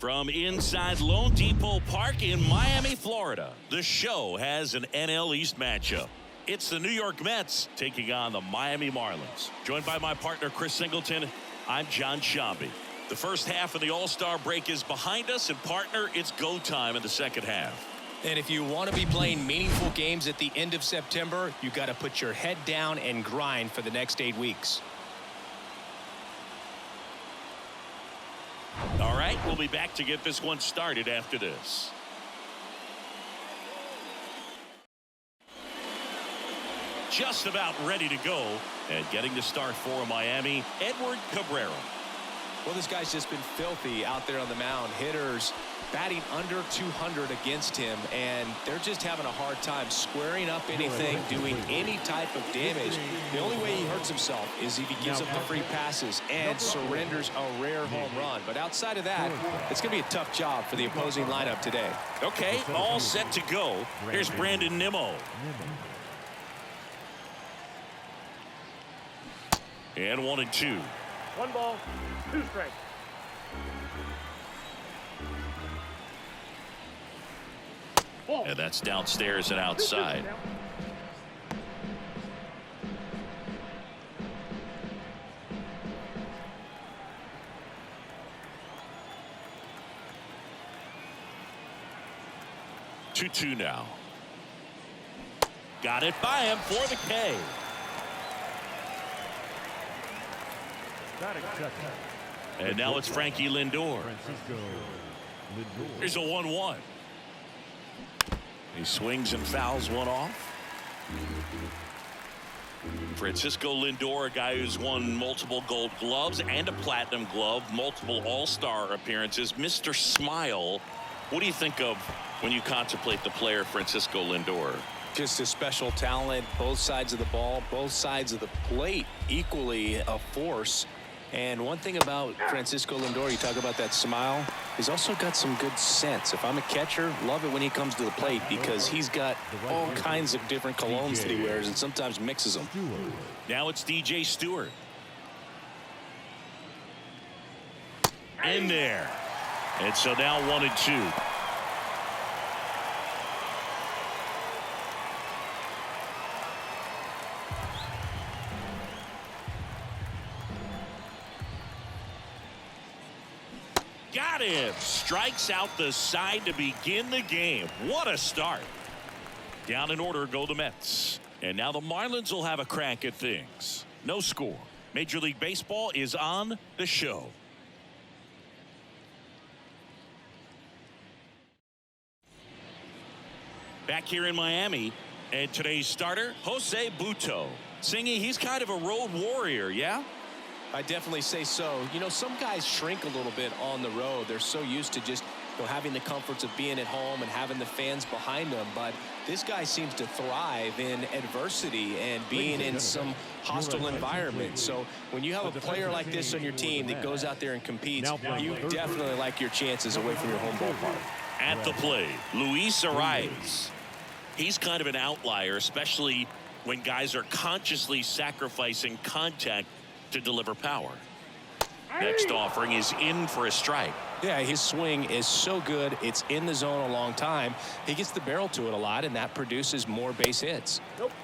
From inside Lone Depot Park in Miami, Florida, the show has an NL East matchup. It's the New York Mets taking on the Miami Marlins. Joined by my partner, Chris Singleton, I'm John Shambi. The first half of the All-Star break is behind us, and partner, it's go time in the second half. And if you want to be playing meaningful games at the end of September, you got to put your head down and grind for the next 8 weeks. All right, we'll be back to get this one started after this. Just about ready to go, and getting the start for Miami, Edward Cabrera. Well, this guy's just been filthy out there on the mound. Hitters batting under 200 against him, and they're just having a hard time squaring up anything, doing any type of damage. The only way he hurts himself is if he gives up the free passes and surrenders a rare home run. But outside of that, it's going to be a tough job for the opposing lineup today. Okay, all set to go. Here's Brandon Nimmo. And 1-2. 1 ball, 2 strikes. And that's downstairs and outside. Two now. Got it by him for the K. And now it's Frankie Lindor. Here's a 1-1. He swings and fouls one off. Francisco Lindor, a guy who's won multiple Gold Gloves and a Platinum Glove, multiple All-Star appearances. Mr. Smile, what do you think of when you contemplate the player Francisco Lindor? Just a special talent, both sides of the ball, both sides of the plate, equally a force. And one thing about Francisco Lindor, you talk about that smile, he's also got some good sense. If I'm a catcher, love it when he comes to the plate because he's got all kinds of different colognes that he wears and sometimes mixes them. Now it's DJ Stewart. In there. And so now 1-2. Got him. Strikes out the side to begin the game. What a start. Down in order go the Mets. And now the Marlins will have a crack at things. No score. Major League Baseball is on the show. Back here in Miami, and today's starter, Jose Butto. Singy, he's kind of a road warrior, yeah? I definitely say so. You know, some guys shrink a little bit on the road. They're so used to just having the comforts of being at home and having the fans behind them. But this guy seems to thrive in adversity and being in some hostile environment. So when you have a player like this on your team that goes out there and competes, you definitely like your chances away from your home ballpark. At the plate, Luis Arias. He's kind of an outlier, especially when guys are consciously sacrificing contact to deliver power. Next offering is in for a strike. Yeah, his swing is so good. It's in the zone a long time. He gets the barrel to it a lot, and that produces more base hits.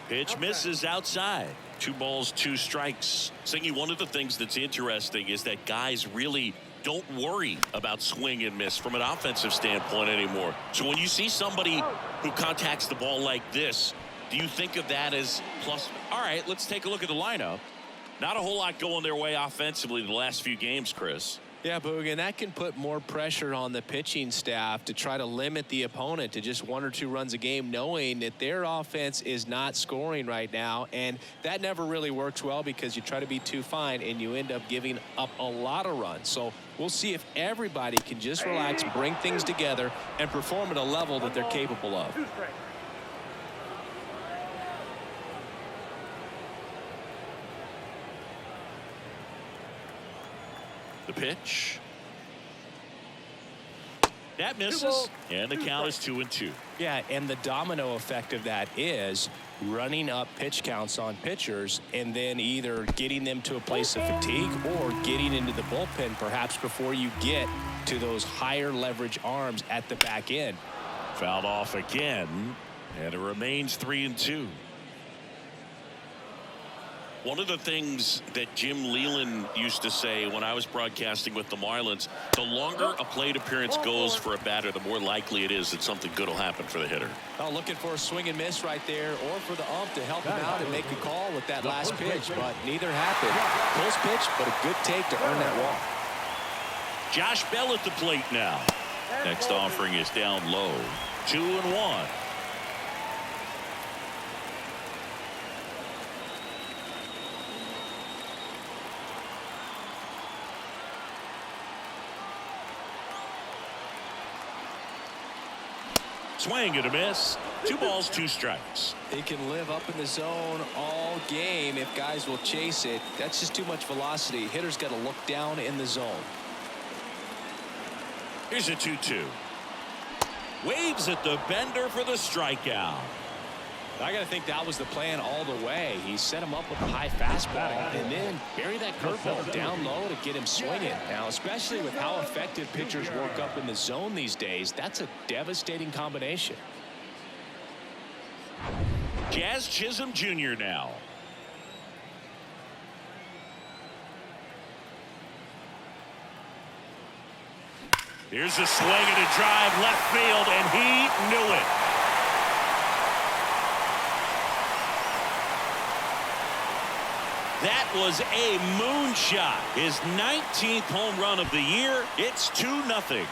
Pitch misses outside. 2 balls, 2 strikes. Singy, one of the things that's interesting is that guys really don't worry about swing and miss from an offensive standpoint anymore. So when you see somebody who contacts the ball like this, do you think of that as plus? All right, let's take a look at the lineup. Not a whole lot going their way offensively the last few games, Chris. Yeah, Boog, and that can put more pressure on the pitching staff to try to limit the opponent to just 1 or 2 runs a game, knowing that their offense is not scoring right now. And that never really works well because you try to be too fine and you end up giving up a lot of runs. So we'll see if everybody can just relax, bring things together, and perform at a level that they're capable of. The pitch. That misses, balls, and the two count is strikes. 2-2. Yeah, and the domino effect of that is running up pitch counts on pitchers and then either getting them to a place of fatigue or getting into the bullpen perhaps before you get to those higher leverage arms at the back end. Fouled off again, and it remains 3-2. One of the things that Jim Leland used to say when I was broadcasting with the Marlins, the longer a plate appearance goes for a batter, the more likely it is that something good will happen for the hitter. Oh, looking for a swing and miss right there, or for the ump to help him out and make a call with that last pitch, but neither happened. Close pitch, but a good take to earn that walk. Josh Bell at the plate now. Next offering is down low. 2-1. Swing and a miss. 2 balls, 2 strikes. He can live up in the zone all game if guys will chase it. That's just too much velocity. Hitter's got to look down in the zone. Here's a 2-2. Waves at the bender for the strikeout. I got to think that was the plan all the way. He set him up with a high fastball and then bury that curveball down low to get him swinging. Now, especially with how effective pitchers work up in the zone these days, that's a devastating combination. Jazz Chisholm Jr. now. Here's a swing and a drive left field, and he knew it. That was a moonshot. His 19th home run of the year. It's 2-0.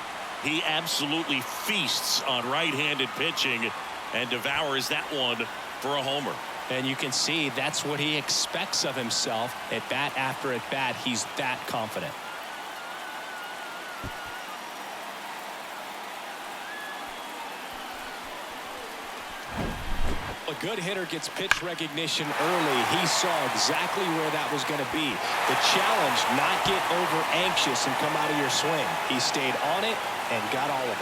He absolutely feasts on right-handed pitching and devours that one for a homer. And you can see that's what he expects of himself at bat after at bat. He's that confident. A good hitter gets pitch recognition early. He saw exactly where that was going to be. The challenge, not get over anxious and come out of your swing. He stayed on it and got all of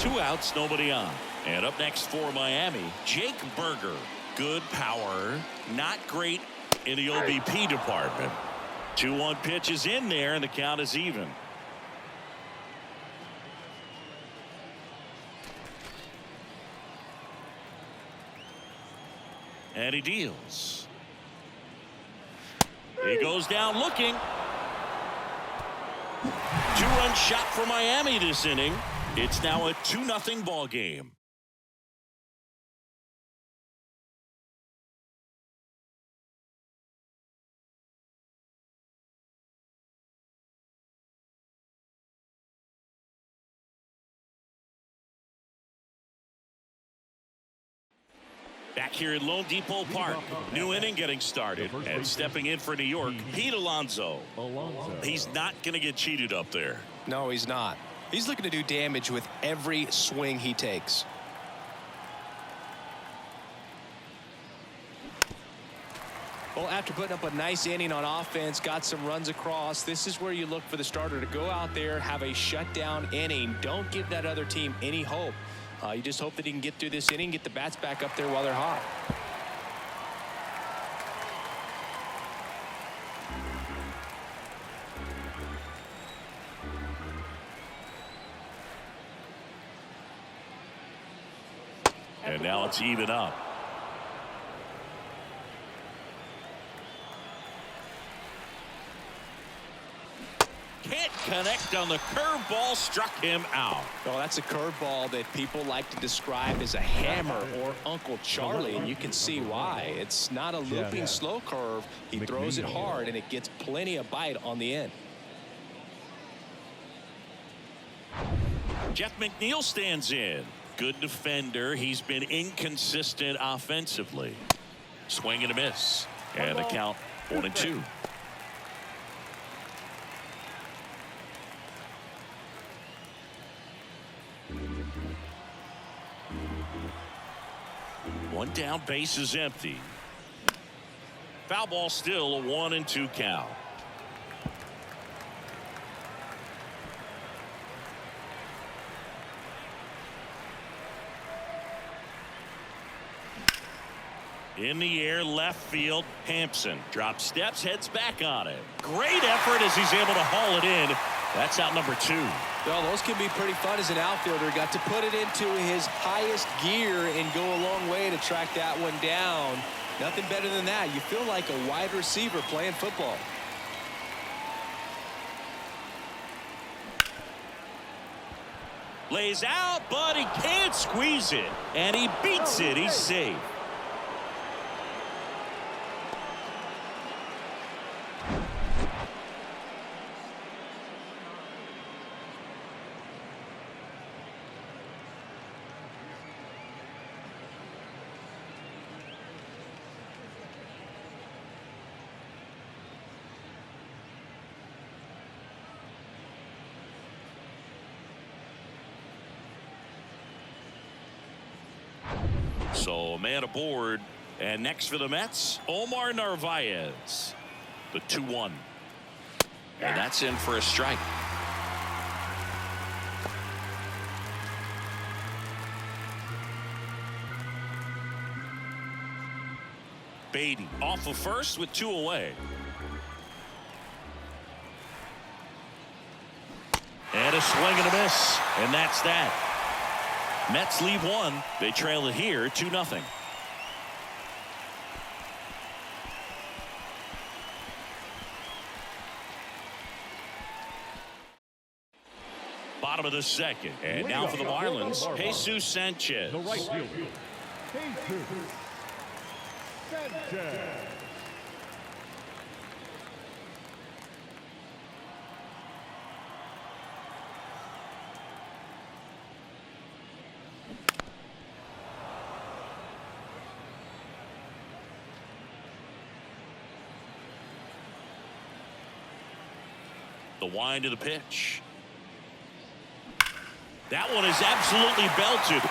it. 2 outs, nobody on. And up next for Miami, Jake Berger. Good power, not great in the OBP department. 2-1 pitch is in there, and the count is even. And he deals. He goes down looking. 2-run shot for Miami this inning. It's now a 2-0 ball game. Back here at Lone Depot Park, new inning getting started, and stepping in for New York, Pete Alonso. He's not going to get cheated up there. No, he's not. He's looking to do damage with every swing he takes. Well, after putting up a nice inning on offense, got some runs across, this is where you look for the starter to go out there, have a shutdown inning. Don't give that other team any hope. You just hope that he can get through this inning, get the bats back up there while they're hot. And now it's even up. Can't connect on the curveball, struck him out. Well, that's a curveball that people like to describe as a hammer or Uncle Charlie, and you can see why. It's not a looping slow curve. He throws it hard, and it gets plenty of bite on the end. Jeff McNeil stands in. Good defender. He's been inconsistent offensively. Swing and a miss. And the count 1-2. One down, base is empty. Foul ball, still a 1-2 count. In the air, left field. Hampson drops steps, heads back on it. Great effort as he's able to haul it in. That's out number 2. Well, those can be pretty fun as an outfielder. Got to put it into his highest gear and go a long way to track that one down. Nothing better than that. You feel like a wide receiver playing football. Lays out, but he can't squeeze it. And he beats it. He's safe. So a man aboard, and next for the Mets, Omar Narvaez. The 2-1, and that's in for a strike. Beatty off of first with 2 away. And a swing and a miss, and that's that. Mets leave 1. They trail it here 2-0. Bottom of the second. And now for the Marlins, Jesus Sanchez. The right fielder, Jesus Sanchez. The wind of the pitch. That one is absolutely belted.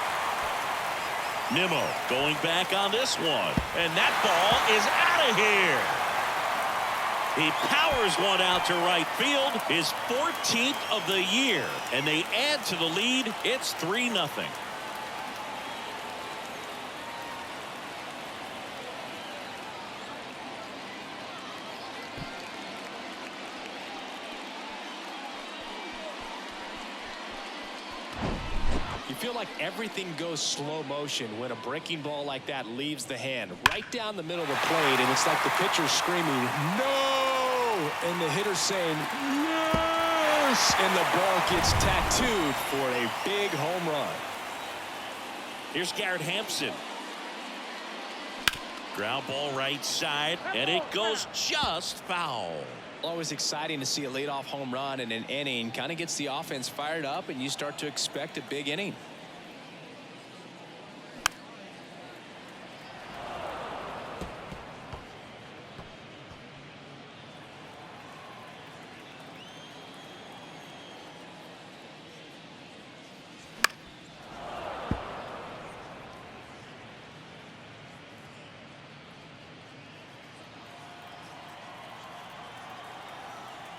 Nimmo going back on this one. And that ball is out of here. He powers one out to right field. His 14th of the year. And they add to the lead. It's 3-0. You feel like everything goes slow motion when a breaking ball like that leaves the hand right down the middle of the plate, and it's like the pitcher screaming no and the hitter saying yes, and the ball gets tattooed for a big home run. Here's Garrett Hampson. Ground ball right side, and it goes just foul. Always exciting to see a leadoff home run in an inning. Kind of gets the offense fired up, and you start to expect a big inning.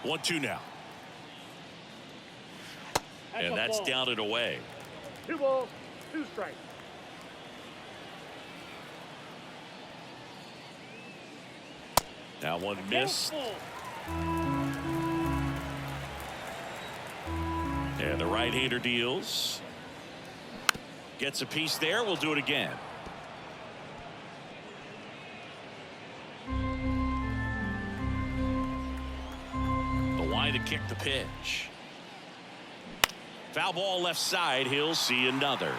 One, 2 now. And that's down and away. 2 balls, 2 strikes. Now one missed. And the right-hander deals. Gets a piece there. We'll do it again. To kick the pitch. Foul ball left side. He'll see another.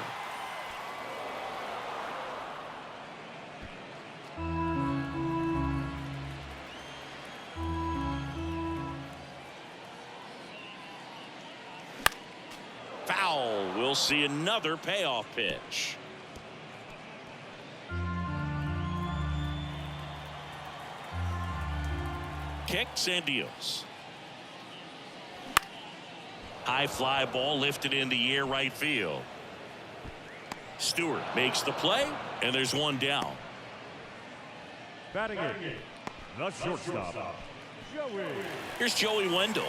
Foul. We'll see another payoff pitch. Kicks and deals. High fly ball lifted in the air right field. Stewart makes the play, and there's one down. Batting in, the shortstop, Joey. Here's Joey Wendell.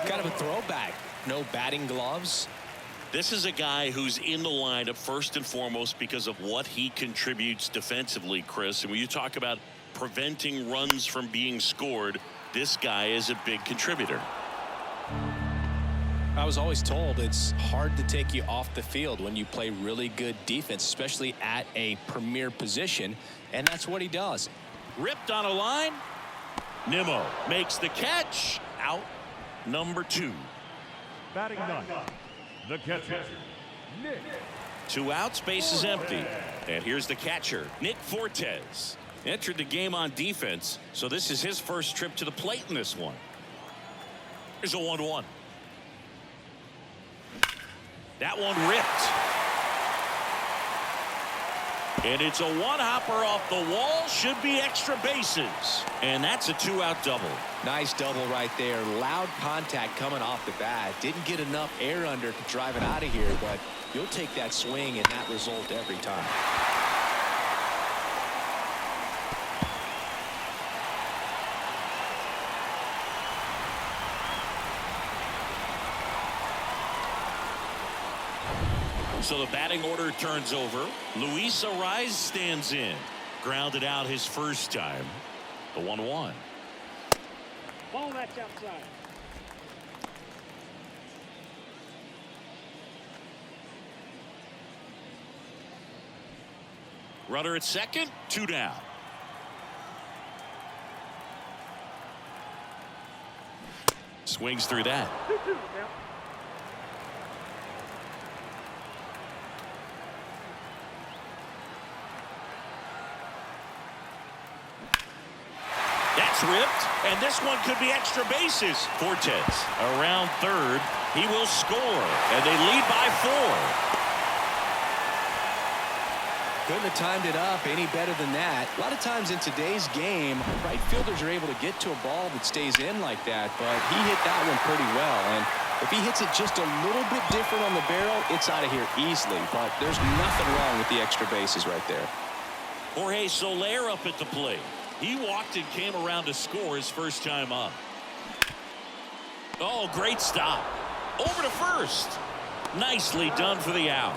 Kind of a throwback. No batting gloves. This is a guy who's in the lineup first and foremost because of what he contributes defensively, Chris. And when you talk about preventing runs from being scored, this guy is a big contributor. I was always told it's hard to take you off the field when you play really good defense, especially at a premier position, and that's what he does. Ripped on a line. Nimmo makes the catch. Out number 2. Batting ninth, the catcher, Nick. 2 outs, base is empty. And here's the catcher, Nick Fortes. Entered the game on defense, so this is his first trip to the plate in this one. Here's a 1-1. That one ripped. And it's a one-hopper off the wall. Should be extra bases. And that's a 2-out double. Nice double right there. Loud contact coming off the bat. Didn't get enough air under to drive it out of here, but you'll take that swing and that result every time. So the batting order turns over. Luis Ariz stands in. Grounded out his first time. The 1-1. Ball that's outside. Runner at second. 2 down. Swings through that. 2-2. That's ripped, and this one could be extra bases. Fortes around third. He will score, and they lead by 4. Couldn't have timed it up any better than that. A lot of times in today's game, right fielders are able to get to a ball that stays in like that, but he hit that one pretty well. And if he hits it just a little bit different on the barrel, it's out of here easily. But there's nothing wrong with the extra bases right there. Jorge Soler up at the plate. He walked and came around to score his first time up. Oh, great stop. Over to first. Nicely done for the out.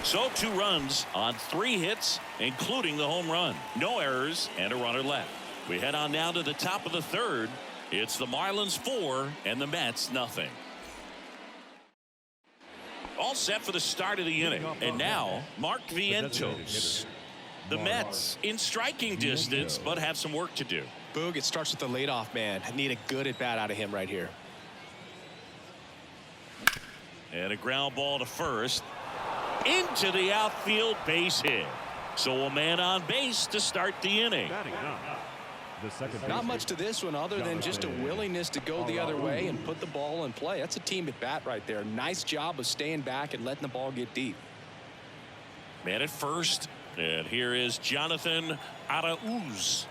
So 2 runs on 3 hits, including the home run. No errors and a runner left. We head on down to the top of the 3rd. It's the Marlins 4 and the Mets nothing. All set for the start of the inning. And now, Mark Vientos. The Mets in striking distance, but have some work to do. Boog, it starts with the leadoff man. I need a good at-bat out of him right here. And a ground ball to first. Into the outfield, base hit. So a man on base to start the inning. Batting ninth, the second. Not much to this one other than just a willingness to go the other way and put the ball in play. That's a team at bat right there. Nice job of staying back and letting the ball get deep. Man at first. And here is Jonathan Arauz.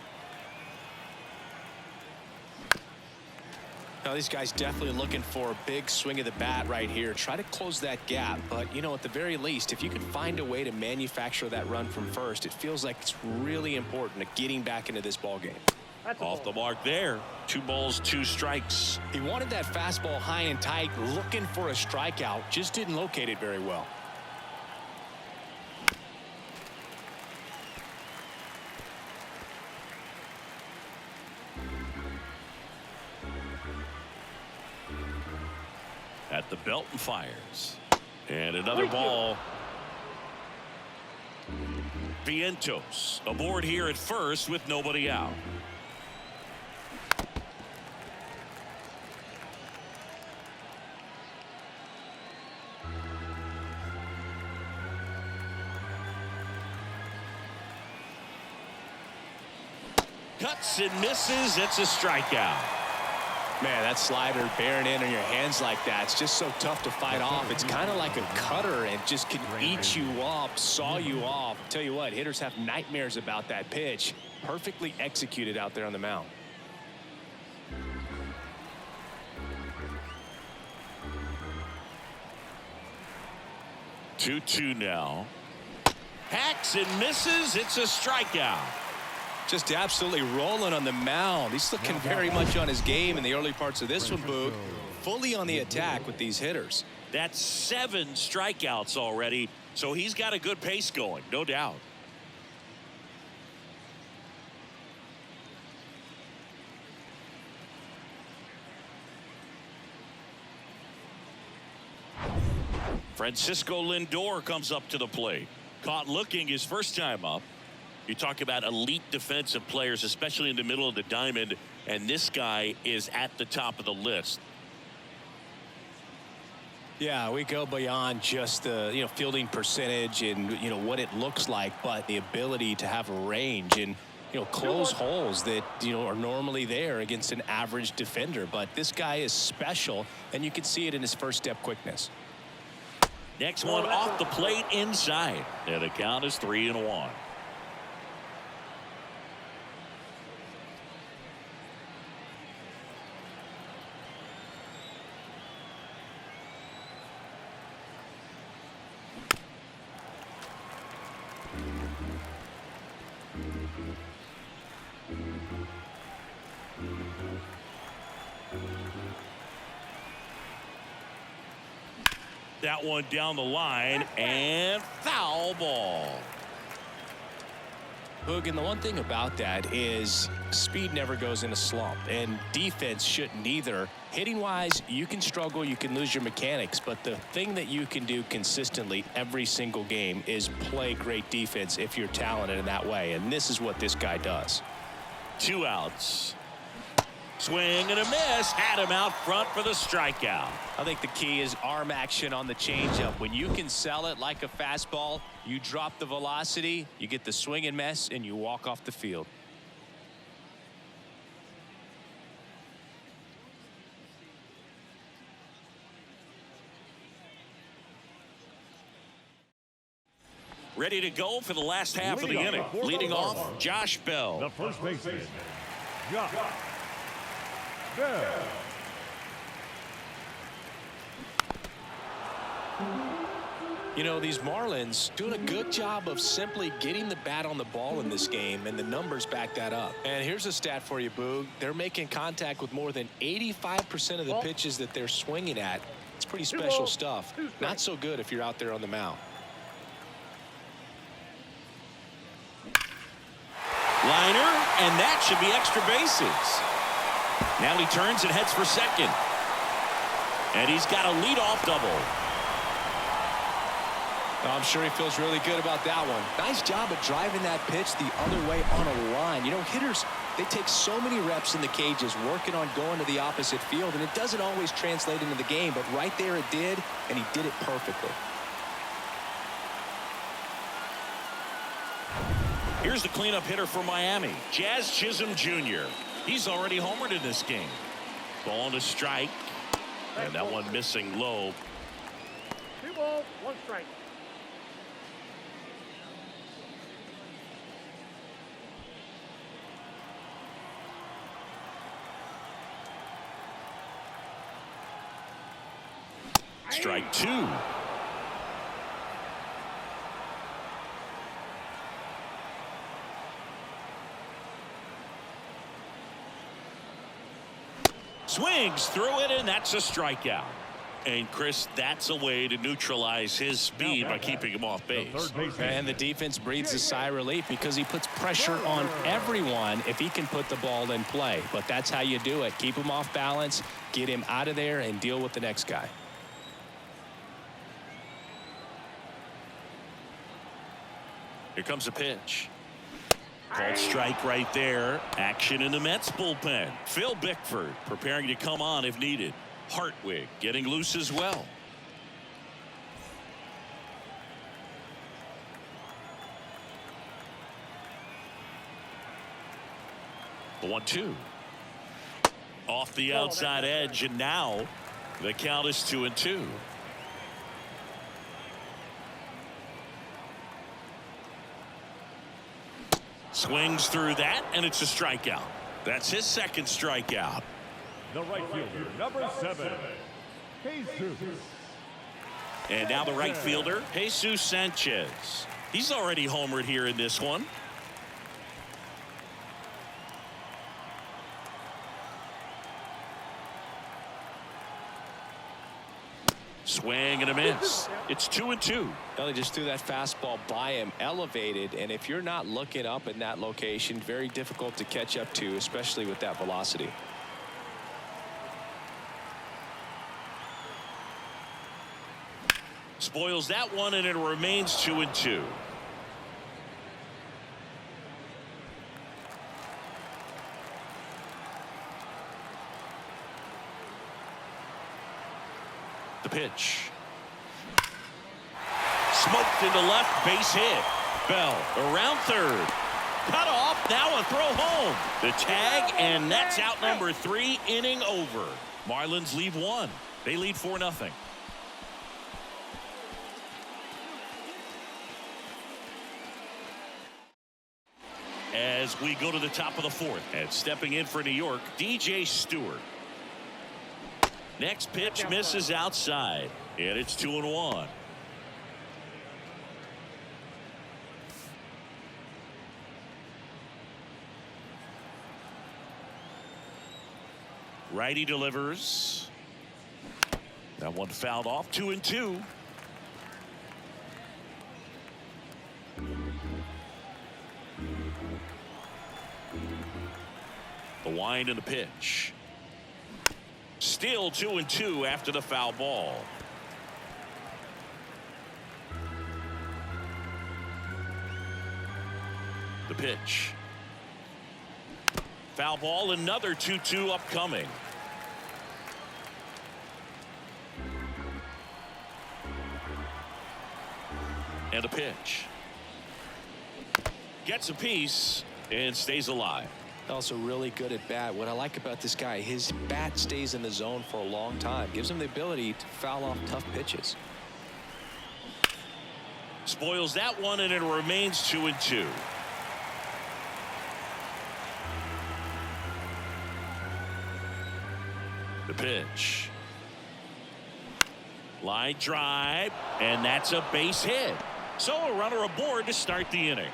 Now these guys definitely looking for a big swing of the bat right here. Try to close that gap, but you know, at the very least, if you can find a way to manufacture that run from first, it feels like it's really important to getting back into this ball game. Off the mark there. 2 balls, 2 strikes. He wanted that fastball high and tight, looking for a strikeout, just didn't locate it very well. At the belt and fires. And another ball. Vientos aboard here at first with nobody out. Cuts and misses. It's a strikeout. Man, that slider bearing in on your hands like that, it's just so tough to fight off. It's kind of like a cutter and just can eat you up, saw you off. Tell you what, hitters have nightmares about that pitch. Perfectly executed out there on the mound. Two now. Hacks and misses. It's a strikeout. Just absolutely rolling on the mound. He's looking very much on his game in the early parts of this one, Boog. fully on the attack with these hitters. That's 7 strikeouts already, so he's got a good pace going, no doubt. Francisco Lindor comes up to the plate. Caught looking his first time up. You talk about elite defensive players, especially in the middle of the diamond, and this guy is at the top of the list. Yeah, we go beyond just the fielding percentage and what it looks like, but the ability to have range and close holes that are normally there against an average defender. But this guy is special, and you can see it in his first step quickness. Next one off the plate inside. And the count is 3-1. That one down the line and foul ball. Boog, and the one thing about that is speed never goes in a slump, and defense shouldn't either. Hitting wise, you can struggle, you can lose your mechanics, but the thing that you can do consistently every single game is play great defense if you're talented in that way, and this is what this guy does. 2 outs. Swing and a miss. Had him out front for the strikeout. I think the key is arm action on the changeup. When you can sell it like a fastball, you drop the velocity, you get the swing and miss, and you walk off the field. Ready to go for the last half of the inning. Leading off, Josh Bell. The first baseman, Josh Bell. These Marlins doing a good job of simply getting the bat on the ball in this game, and the numbers back that up. And here's a stat for you, Boog. They're making contact with more than 85% of the pitches that they're swinging at. It's pretty special stuff. Not so good if you're out there on the mound. Liner, and that should be extra bases. Now he turns and heads for second. And he's got a leadoff double. I'm sure he feels really good about that one. Nice job of driving that pitch the other way on a line. Hitters, they take so many reps in the cages working on going to the opposite field, and it doesn't always translate into the game, but right there it did, and he did it perfectly. Here's the cleanup hitter for Miami, Jazz Chisholm Jr. He's already homered in this game. Ball on a strike, and that one missing low. 2 balls, 1 strike. Strike 2. Swings through it, and that's a strikeout. And Chris, that's a way to neutralize his speed by keeping him off base. And the defense breathes a sigh of relief because he puts pressure on everyone if he can put the ball in play. But that's how you do it. Keep him off balance, get him out of there, and deal with the next guy. Here comes a pitch. Called strike right there. Action in the Mets bullpen. Phil Bickford preparing to come on if needed. Hartwig getting loose as well. The 1-2. Off the outside edge, and now the count is 2-2. Swings through that, and it's a strikeout. That's his second strikeout. The right fielder, number 7, Jesus. And now the right fielder, Jesus Sanchez. He's already homered here in this one. Swing and a miss. It's 2-2. Well, they just threw that fastball by him, elevated, and if you're not looking up in that location, very difficult to catch up to, especially with that velocity. Spoils that one, and it remains 2-2. The pitch. Smoked into left, base hit. Bell around third. Cut off, now a throw home. The tag, and that's out number 3, inning over. Marlins leave 1. They lead 4-0. As we go to the top of the 4th, and stepping in for New York, DJ Stewart. Next pitch misses outside, and it's 2-1. Righty delivers. That one fouled off. 2-2. The wind and the pitch. Still 2-2 after the foul ball. The pitch. Foul ball, another 2-2 upcoming. And a pitch. Gets a piece and stays alive. Also really good at bat. What I like about this guy, his bat stays in the zone for a long time. Gives him the ability to foul off tough pitches. Spoils that one, and it remains 2-2. The pitch. Line drive, and that's a base hit. So a runner aboard to start the inning.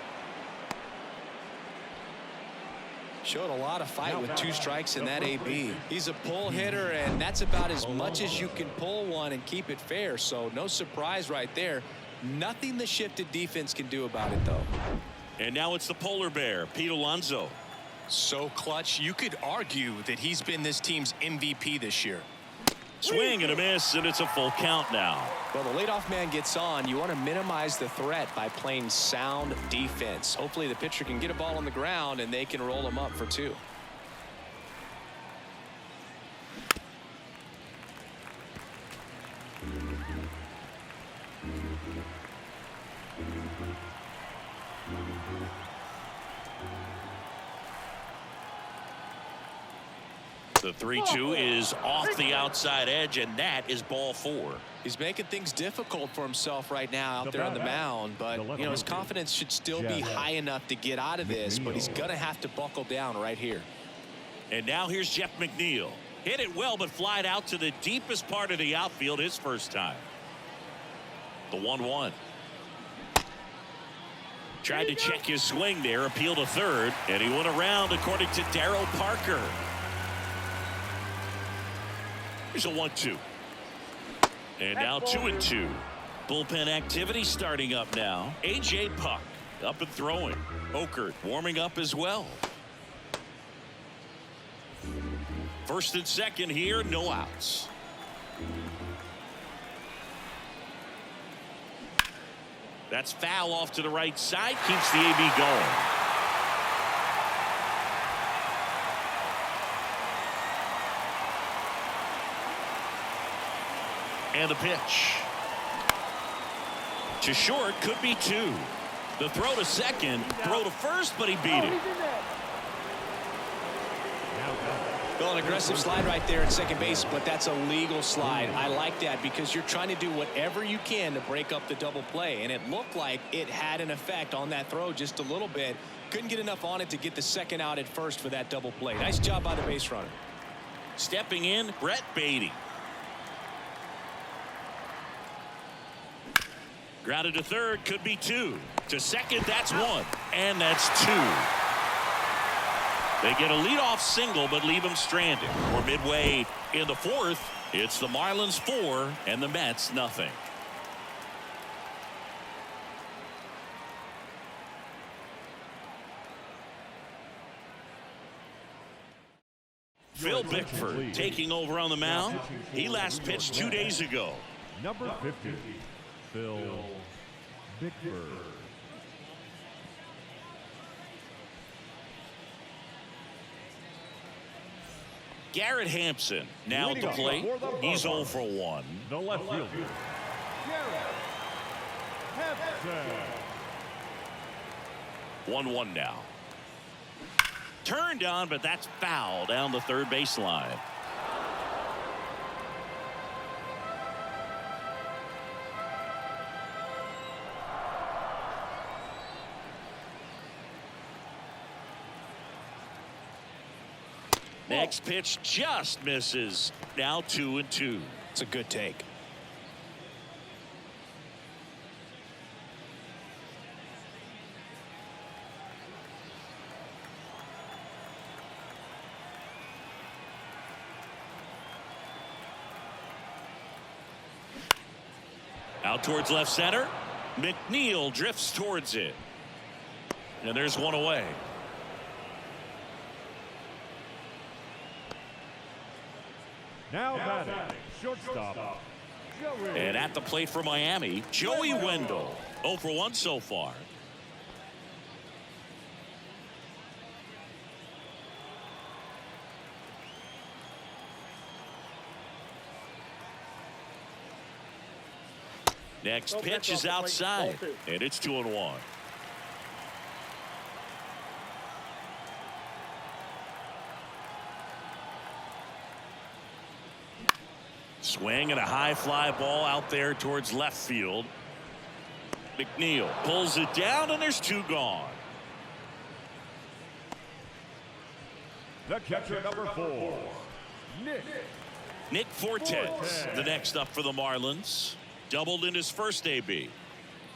Showed a lot of fight with 2 strikes in that AB. He's a pull hitter, and that's about as much as you can pull one and keep it fair. So no surprise right there. Nothing the shifted defense can do about it, though. And now it's the polar bear, Pete Alonso. So clutch, you could argue that he's been this team's MVP this year. Swing and a miss, and it's a full count now. Well, the leadoff man gets on. You want to minimize the threat by playing sound defense. Hopefully the pitcher can get a ball on the ground and they can roll him up for 2. The 3-2 is off the outside edge, and that is ball 4. He's making things difficult for himself right now out there on the mound, but you know his confidence should still be high enough to get out of this, but he's gonna have to buckle down right here. And now here's Jeff McNeil. Hit it well, but flied out to the deepest part of the outfield his first time. The 1-1. Tried to check his swing there, appeal to third, and he went around according to Darryl Parker. Here's a 1-2. And now 2-2. Bullpen activity starting up now. A.J. Puck up and throwing. Okert warming up as well. First and second here, no outs. That's foul off to the right side, keeps the AB going. And the pitch. To short, could be 2. The throw to second, throw to first, but he beat it. Well, an aggressive slide right there at second base, but that's a legal slide. I like that because you're trying to do whatever you can to break up the double play, and it looked like it had an effect on that throw just a little bit. Couldn't get enough on it to get the second out at first for that double play. Nice job by the base runner. Stepping in, Brett Beatty. Grounded to third, could be 2. To second, that's 1. And that's 2. They get a leadoff single, but leave him stranded. We're midway in the 4th, It's the Marlins 4 and the Mets nothing. Phil Bickford taking over on the mound. He last pitched 2 days ago. Number 50, Phil Bickford. Garrett Hampson now at the plate. He's 0 for 1. The left fielder, Garrett Hampson. 1-1 now. Turned on, but that's foul down the third baseline. Next pitch just misses. Now 2-2. It's a good take. Out towards left center. McNeil drifts towards it. And there's one away. Now batting, shortstop, Joey. And at the plate for Miami, Joey Wendell. 0 for 1 so far. Next pitch is outside, and it's 2-1. Swing and a high fly ball out there towards left field. McNeil pulls it down, and there's 2 gone. The catcher, number 4, Nick Fortes, the next up for the Marlins. Doubled in his first AB.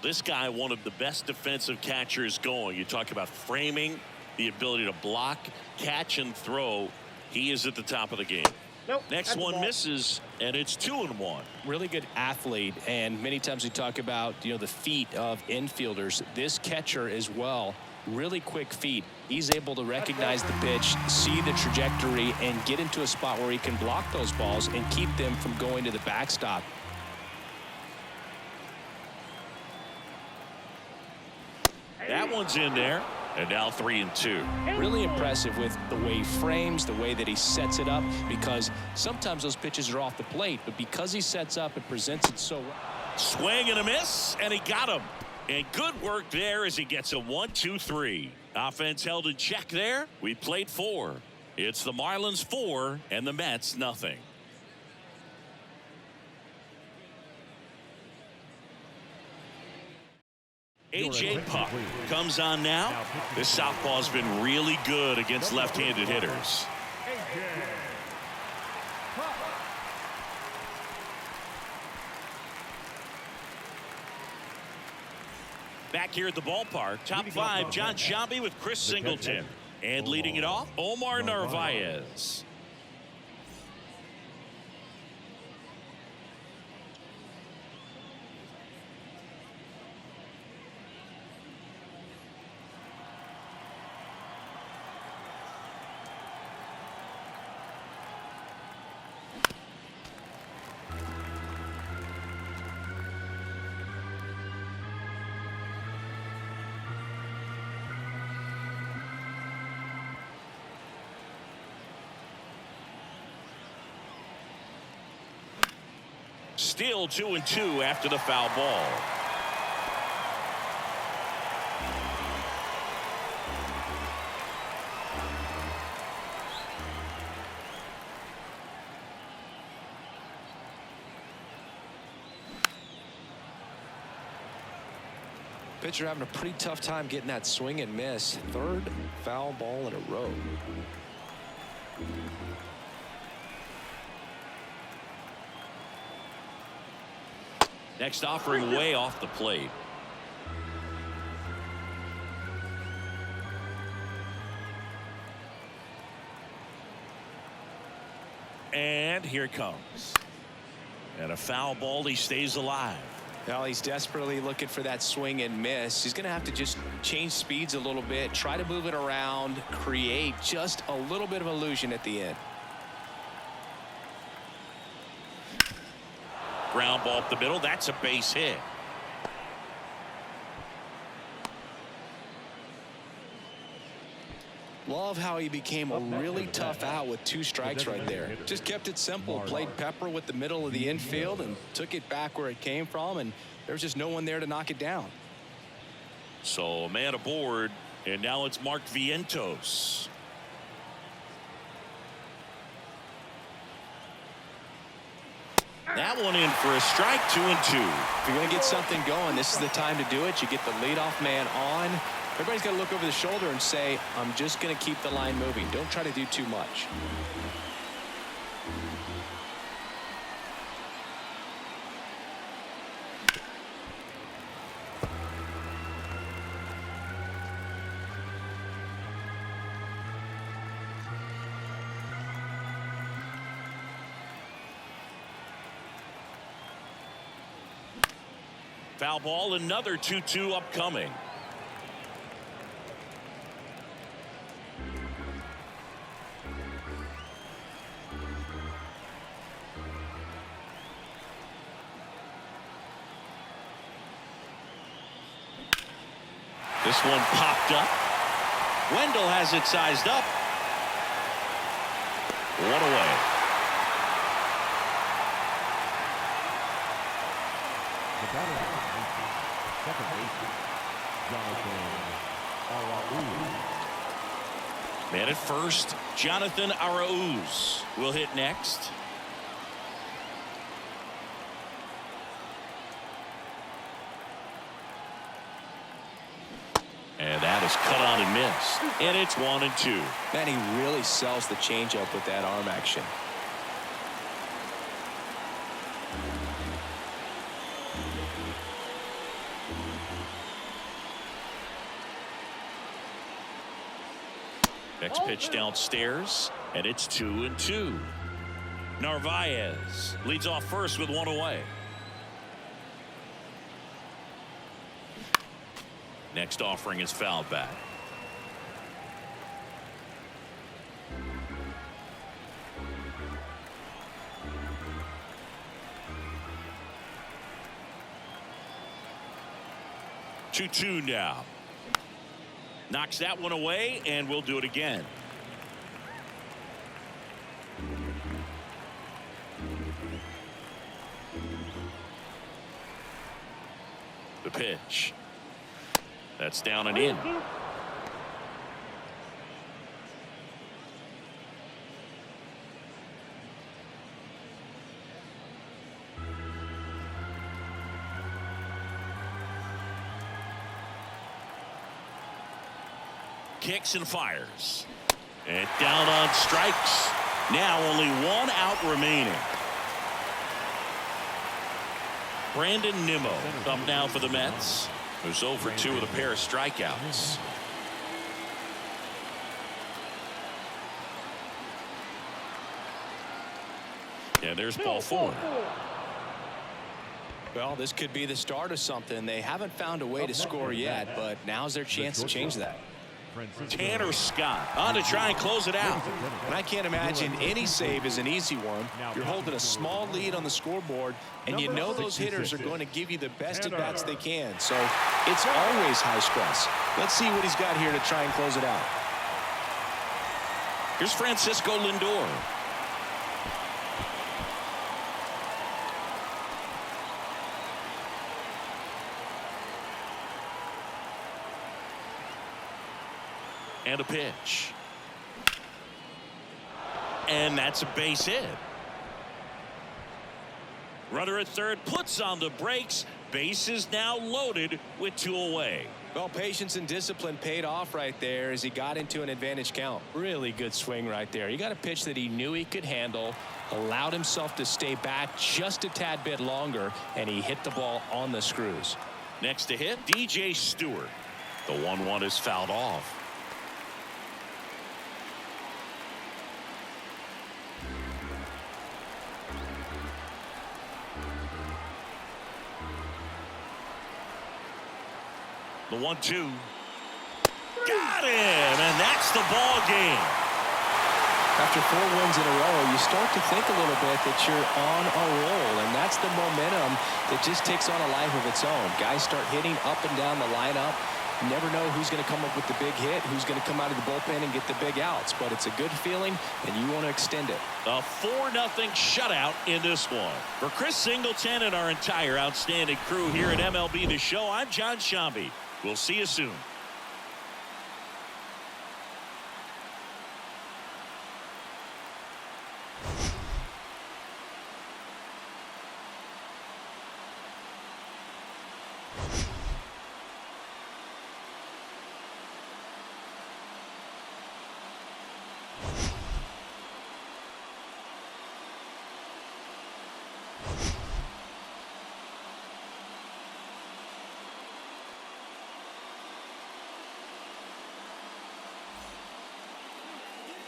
This guy, one of the best defensive catchers going. You talk about framing, the ability to block, catch, and throw. He is at the top of the game. Next one misses, and it's 2-1. Really good athlete, and many times we talk about the feet of infielders. This catcher as well, really quick feet. He's able to recognize the pitch, see the trajectory, and get into a spot where he can block those balls and keep them from going to the backstop. That one's in there, and now 3-2. Really impressive with the way he frames, the way that he sets it up, because sometimes those pitches are off the plate, but because he sets up and presents it so well. Swing and a miss, and he got him. And good work there as he gets a 1-2-3. Offense held in check there. We played 4. It's the Marlins 4 and the Mets nothing. A.J. Puck comes on now. This southpaw's been really good against left-handed hitters. Back here at the ballpark, top 5, John Shambi with Chris Singleton. And leading it off, Omar Narvaez. Still 2-2 after the foul ball. Pitcher having a pretty tough time getting that swing and miss. 3rd foul ball in a row. Next offering way off the plate. And here it comes. And a foul ball. He stays alive. Well, he's desperately looking for that swing and miss. He's going to have to just change speeds a little bit, try to move it around, create just a little bit of illusion at the end. Ground ball up the middle. That's a base hit. Love how he became a really tough out with 2 strikes right there. Just kept it simple. Played pepper with the middle of the infield and took it back where it came from, and there was just no one there to knock it down. So a man aboard, and now it's Mark Vientos. That one in for a strike. 2-2. If you're going to get something going, this is the time to do it. You get the leadoff man on. Everybody's got to look over the shoulder and say, I'm just going to keep the line moving. Don't try to do too much. Foul ball. Another 2-2 upcoming. This one popped up. Wendell has it sized up. 1 away. The batter, second baseman, Jonathan Araújo. Man at first, Jonathan Araújo will hit next. And that is cut on and missed. And it's 1-2. Man, he really sells the changeup with that arm action. Next pitch downstairs, and it's 2-2. Narvaez leads off first with 1 away. Next offering is fouled back. Two now. Knocks that one away, and we'll do it again. The pitch. That's down and in. Kicks and fires. And down on strikes. Now only 1 out remaining. Brandon Nimmo up now for the Mets, who's 0 for 2 with a pair of strikeouts. And there's ball 4. Well, this could be the start of something. They haven't found a way to score yet, but now's their chance to change that. Tanner Scott on to try and close it out. And I can't imagine any save is an easy one. You're holding a small lead on the scoreboard, and you know those hitters are going to give you the best at bats they can. So it's always high stress. Let's see what he's got here to try and close it out. Here's Francisco Lindor. And a pitch. And that's a base hit. Runner at third puts on the brakes. Bases now loaded with 2 away. Well, patience and discipline paid off right there as he got into an advantage count. Really good swing right there. He got a pitch that he knew he could handle, allowed himself to stay back just a tad bit longer, and he hit the ball on the screws. Next to hit, DJ Stewart. The 1-1 is fouled off. The 1-2. Got him, and that's the ball game. After 4 wins in a row, you start to think a little bit that you're on a roll, and that's the momentum that just takes on a life of its own. Guys start hitting up and down the lineup. You never know who's going to come up with the big hit, who's going to come out of the bullpen and get the big outs, but it's a good feeling, and you want to extend it. A 4-0 shutout in this one. For Chris Singleton and our entire outstanding crew here at MLB The Show, I'm John Shambi. We'll see you soon.